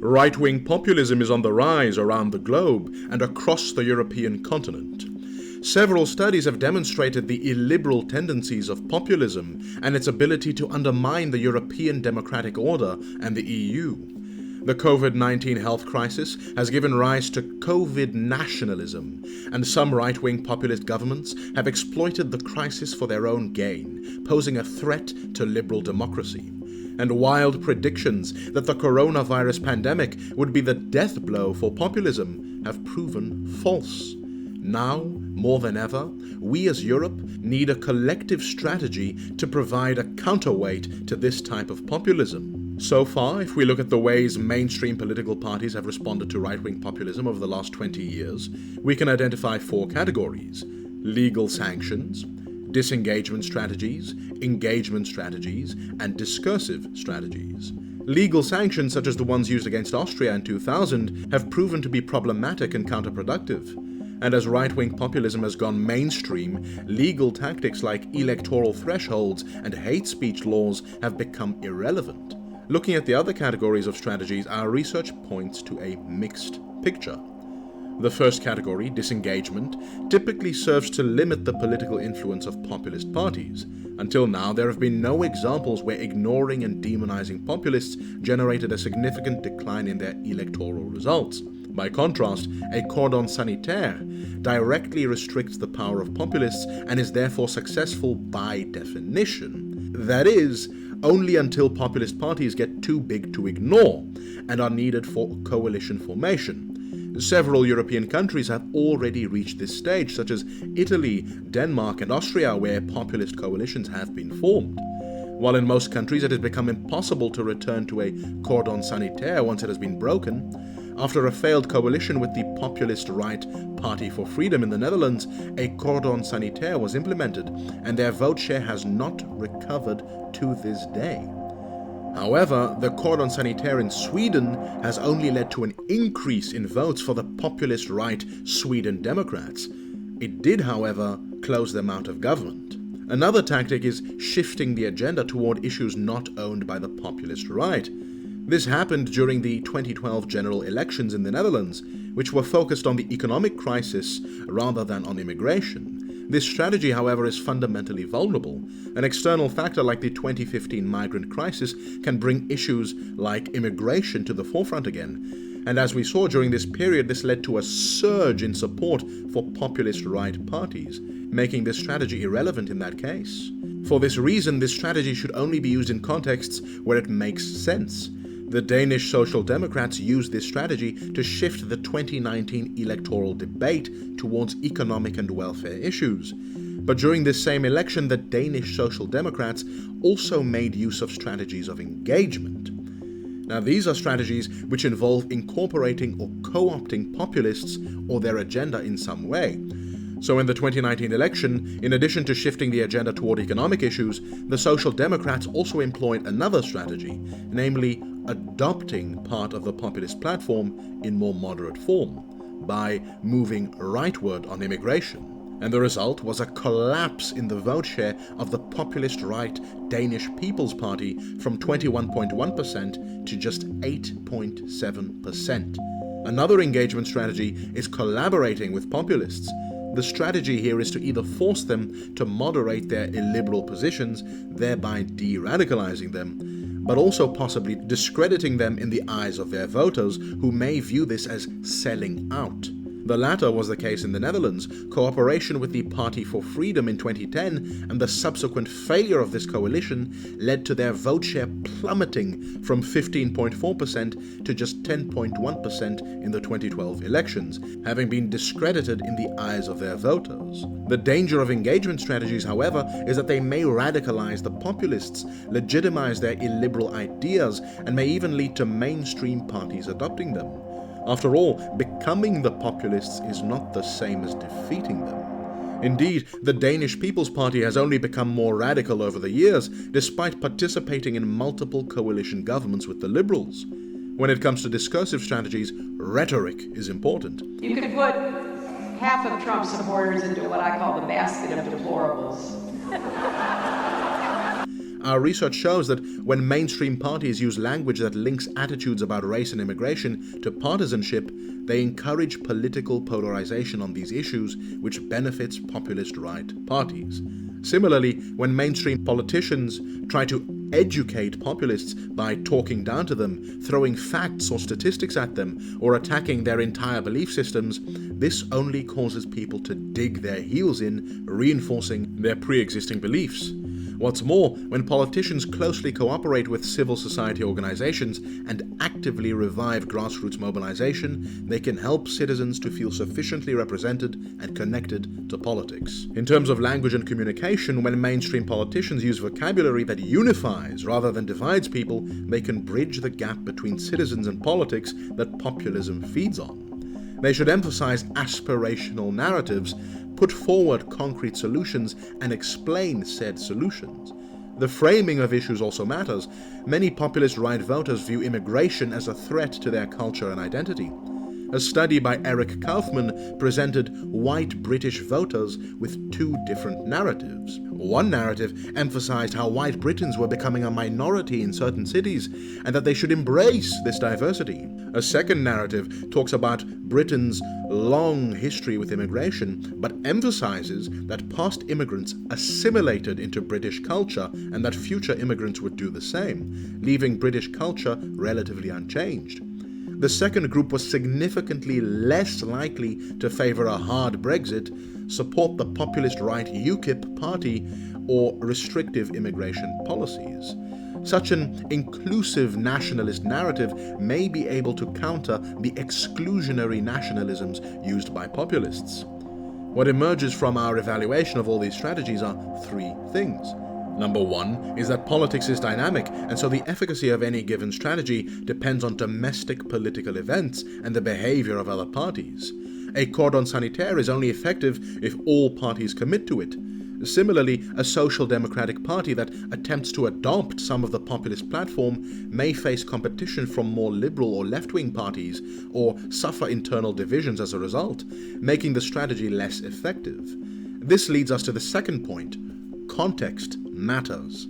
Right-wing populism is on the rise around the globe and across the European continent. Several studies have demonstrated the illiberal tendencies of populism and its ability to undermine the European democratic order and the EU. The COVID-19 health crisis has given rise to COVID nationalism, and some right-wing populist governments have exploited the crisis for their own gain, posing a threat to liberal democracy. And wild predictions that the coronavirus pandemic would be the death blow for populism have proven false. Now, more than ever, we as Europe need a collective strategy to provide a counterweight to this type of populism. So far, if we look at the ways mainstream political parties have responded to right-wing populism over the last 20 years, we can identify 4 categories: legal sanctions, disengagement strategies, engagement strategies, and discursive strategies. Legal sanctions, such as the ones used against Austria in 2000, have proven to be problematic and counterproductive. And as right-wing populism has gone mainstream, legal tactics like electoral thresholds and hate speech laws have become irrelevant. Looking at the other categories of strategies, our research points to a mixed picture. The first category, disengagement, typically serves to limit the political influence of populist parties. Until now, there have been no examples where ignoring and demonizing populists generated a significant decline in their electoral results. By contrast, a cordon sanitaire directly restricts the power of populists and is therefore successful by definition. That is, only until populist parties get too big to ignore and are needed for coalition formation. Several European countries have already reached this stage, such as Italy, Denmark, and Austria, where populist coalitions have been formed. While in most countries it has become impossible to return to a cordon sanitaire once it has been broken, after a failed coalition with the populist right Party for Freedom in the Netherlands, a cordon sanitaire was implemented, and their vote share has not recovered to this day. However, the cordon sanitaire in Sweden has only led to an increase in votes for the populist right Sweden Democrats. It did, however, close them out of government. Another tactic is shifting the agenda toward issues not owned by the populist right. This happened during the 2012 general elections in the Netherlands, which were focused on the economic crisis rather than on immigration. This strategy, however, is fundamentally vulnerable. An external factor like the 2015 migrant crisis can bring issues like immigration to the forefront again. And as we saw during this period, this led to a surge in support for populist right parties, making this strategy irrelevant in that case. For this reason, this strategy should only be used in contexts where it makes sense. The Danish Social Democrats used this strategy to shift the 2019 electoral debate towards economic and welfare issues. But during this same election, the Danish Social Democrats also made use of strategies of engagement. Now, these are strategies which involve incorporating or co-opting populists or their agenda in some way. So in the 2019 election, in addition to shifting the agenda toward economic issues, the Social Democrats also employed another strategy, namely adopting part of the populist platform in more moderate form, by moving rightward on immigration. And the result was a collapse in the vote share of the populist right Danish People's Party from 21.1% to just 8.7%. Another engagement strategy is collaborating with populists. The strategy here is to either force them to moderate their illiberal positions, thereby de-radicalizing them, but also possibly discrediting them in the eyes of their voters, who may view this as selling out. The latter was the case in the Netherlands. Cooperation with the Party for Freedom in 2010 and the subsequent failure of this coalition led to their vote share plummeting from 15.4% to just 10.1% in the 2012 elections, having been discredited in the eyes of their voters. The danger of engagement strategies, however, is that they may radicalize the populists, legitimize their illiberal ideas, and may even lead to mainstream parties adopting them. After all, becoming the populists is not the same as defeating them. Indeed, the Danish People's Party has only become more radical over the years, despite participating in multiple coalition governments with the Liberals. When it comes to discursive strategies, rhetoric is important. You could put half of Trump's supporters into what I call the basket of deplorables. Our research shows that when mainstream parties use language that links attitudes about race and immigration to partisanship, they encourage political polarization on these issues, which benefits populist right parties. Similarly, when mainstream politicians try to educate populists by talking down to them, throwing facts or statistics at them, or attacking their entire belief systems, this only causes people to dig their heels in, reinforcing their pre-existing beliefs. What's more, when politicians closely cooperate with civil society organizations and actively revive grassroots mobilization, they can help citizens to feel sufficiently represented and connected to politics. In terms of language and communication, when mainstream politicians use vocabulary that unifies rather than divides people, they can bridge the gap between citizens and politics that populism feeds on. They should emphasize aspirational narratives, put forward concrete solutions, and explain said solutions. The framing of issues also matters. Many populist right voters view immigration as a threat to their culture and identity. A study by Eric Kaufman presented white British voters with two different narratives. One narrative emphasized how white Britons were becoming a minority in certain cities and that they should embrace this diversity. A second narrative talks about Britain's long history with immigration, but emphasizes that past immigrants assimilated into British culture and that future immigrants would do the same, leaving British culture relatively unchanged. The second group was significantly less likely to favour a hard Brexit, support the populist right UKIP party, or restrictive immigration policies. Such an inclusive nationalist narrative may be able to counter the exclusionary nationalisms used by populists. What emerges from our evaluation of all these strategies are three things. Number one is that politics is dynamic, and so the efficacy of any given strategy depends on domestic political events and the behavior of other parties. A cordon sanitaire is only effective if all parties commit to it. Similarly, a social democratic party that attempts to adopt some of the populist platform may face competition from more liberal or left-wing parties, or suffer internal divisions as a result, making the strategy less effective. This leads us to the second point. Context matters.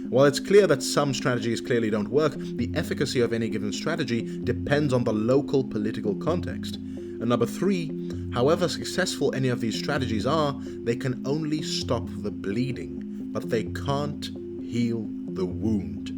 While it's clear that some strategies clearly don't work, the efficacy of any given strategy depends on the local political context. And number three, however successful any of these strategies are, they can only stop the bleeding, but they can't heal the wound.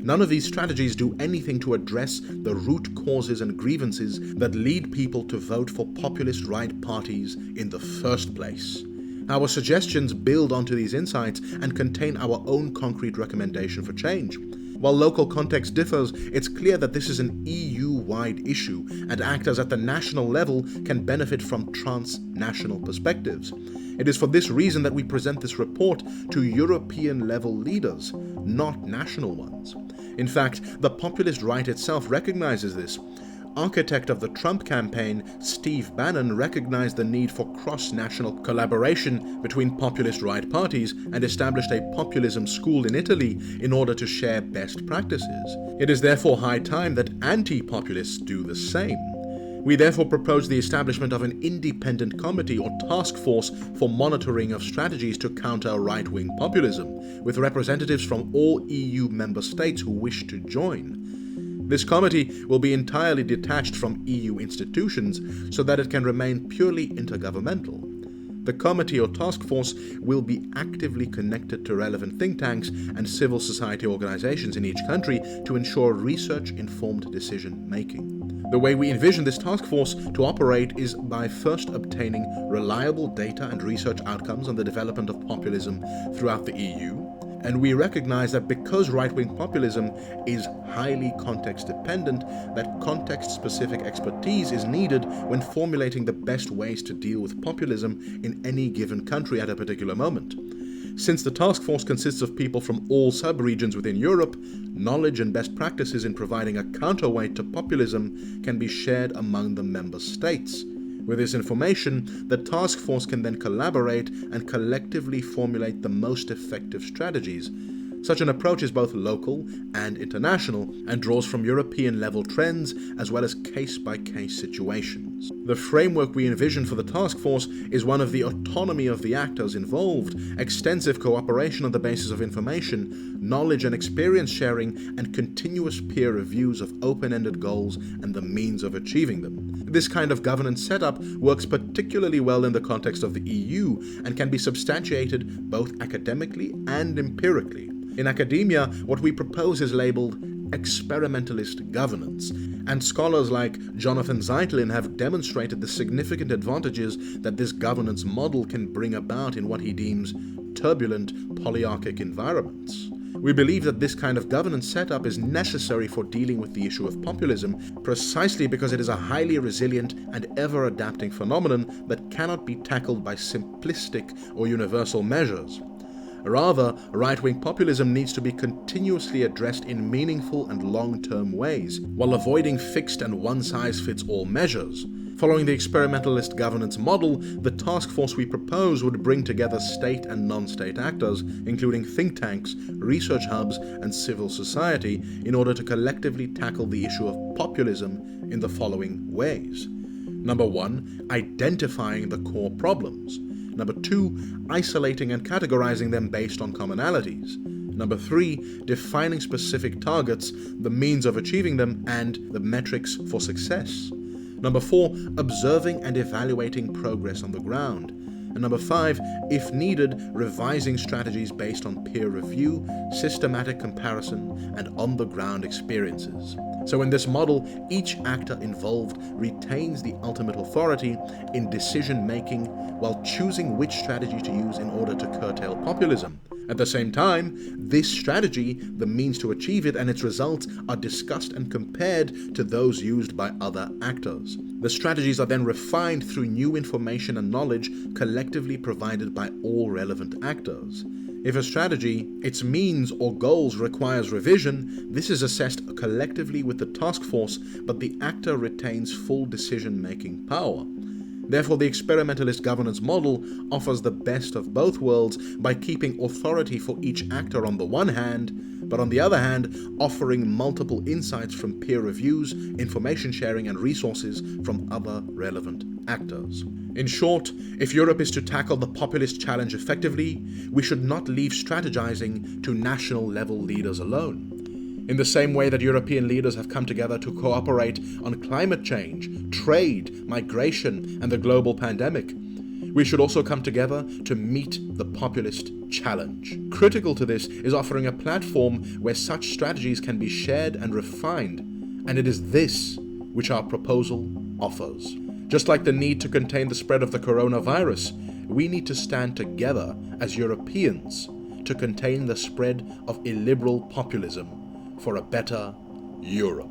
None of these strategies do anything to address the root causes and grievances that lead people to vote for populist right parties in the first place. Our suggestions build onto these insights and contain our own concrete recommendation for change. While local context differs, it's clear that this is an EU-wide issue, and actors at the national level can benefit from transnational perspectives. It is for this reason that we present this report to European-level leaders, not national ones. In fact, the populist right itself recognizes this. Architect of the Trump campaign, Steve Bannon, recognized the need for cross-national collaboration between populist right parties and established a populism school in Italy in order to share best practices. It is therefore high time that anti-populists do the same. We therefore propose the establishment of an independent committee or task force for monitoring of strategies to counter right-wing populism, with representatives from all EU member states who wish to join. This committee will be entirely detached from EU institutions so that it can remain purely intergovernmental. The committee or task force will be actively connected to relevant think tanks and civil society organizations in each country to ensure research-informed decision-making. The way we envision this task force to operate is by first obtaining reliable data and research outcomes on the development of populism throughout the EU. And we recognize that because right-wing populism is highly context-dependent, that context-specific expertise is needed when formulating the best ways to deal with populism in any given country at a particular moment. Since the task force consists of people from all sub-regions within Europe, knowledge and best practices in providing a counterweight to populism can be shared among the member states. With this information, the task force can then collaborate and collectively formulate the most effective strategies. Such an approach is both local and international and draws from European-level trends as well as case-by-case situations. governance. The framework we envision for the task force is one of the autonomy of the actors involved, extensive cooperation on the basis of information, knowledge and experience sharing, and continuous peer reviews of open-ended goals and the means of achieving them. This kind of governance setup works particularly well in the context of the EU and can be substantiated both academically and empirically. In academia, what we propose is labeled experimentalist governance, and scholars like Jonathan Zeitlin have demonstrated the significant advantages that this governance model can bring about in what he deems turbulent polyarchic environments. We believe that this kind of governance setup is necessary for dealing with the issue of populism, precisely because it is a highly resilient and ever-adapting phenomenon that cannot be tackled by simplistic or universal measures. Rather, right-wing populism needs to be continuously addressed in meaningful and long-term ways, while avoiding fixed and one-size-fits-all measures. Following the experimentalist governance model, the task force we propose would bring together state and non-state actors, including think tanks, research hubs, and civil society, in order to collectively tackle the issue of populism in the following ways. Number 1, identifying the core problems. Number 2, isolating and categorizing them based on commonalities. Number 3, defining specific targets, the means of achieving them, and the metrics for success. Number 4, observing and evaluating progress on the ground. And number 5, if needed, revising strategies based on peer review, systematic comparison, and on-the-ground experiences. So in this model, each actor involved retains the ultimate authority in decision-making while choosing which strategy to use in order to curtail populism. At the same time, this strategy, the means to achieve it, and its results are discussed and compared to those used by other actors. The strategies are then refined through new information and knowledge collectively provided by all relevant actors. If a strategy, its means or goals requires revision, this is assessed collectively with the task force, but the actor retains full decision-making power. Therefore, the experimentalist governance model offers the best of both worlds by keeping authority for each actor on the one hand, but on the other hand, offering multiple insights from peer reviews, information sharing, and resources from other relevant actors. In short, if Europe is to tackle the populist challenge effectively, we should not leave strategizing to national-level leaders alone. In the same way that European leaders have come together to cooperate on climate change, trade, migration, and the global pandemic, we should also come together to meet the populist challenge. Critical to this is offering a platform where such strategies can be shared and refined, and it is this which our proposal offers. Just like the need to contain the spread of the coronavirus, we need to stand together as Europeans to contain the spread of illiberal populism for a better Europe.